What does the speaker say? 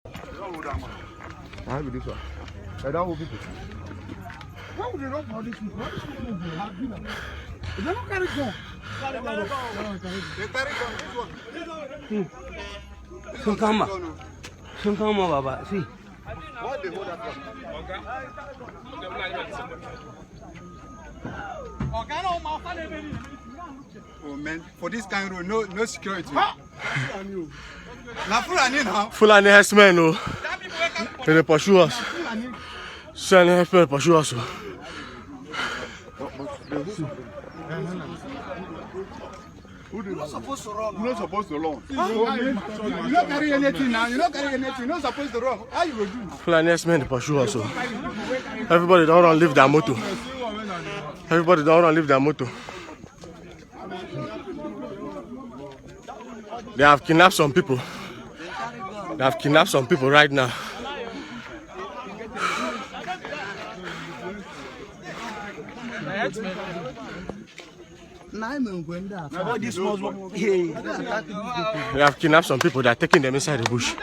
I have this one. I don't people. Why would they not for this people? What is people? They don't carry gun. They carry gun. This one. Sunkama Baba. See. What they hold that gun? Oh man, for this kind of road, no security. Na Fulani now. Fulani herdsmen, no. They pursue us. Fulani herdsmen pursue us. You're not supposed to run. You're not supposed to run. You don't carry anything now. You don't carry anything. You're not supposed to run. How you will do? Fulani herdsmen pursue us. Everybody don't run, leave their motor. Everybody don't run, leave their motor. They have kidnapped some people. They have kidnapped some people right now. They have kidnapped some people. They are taking them inside the bush.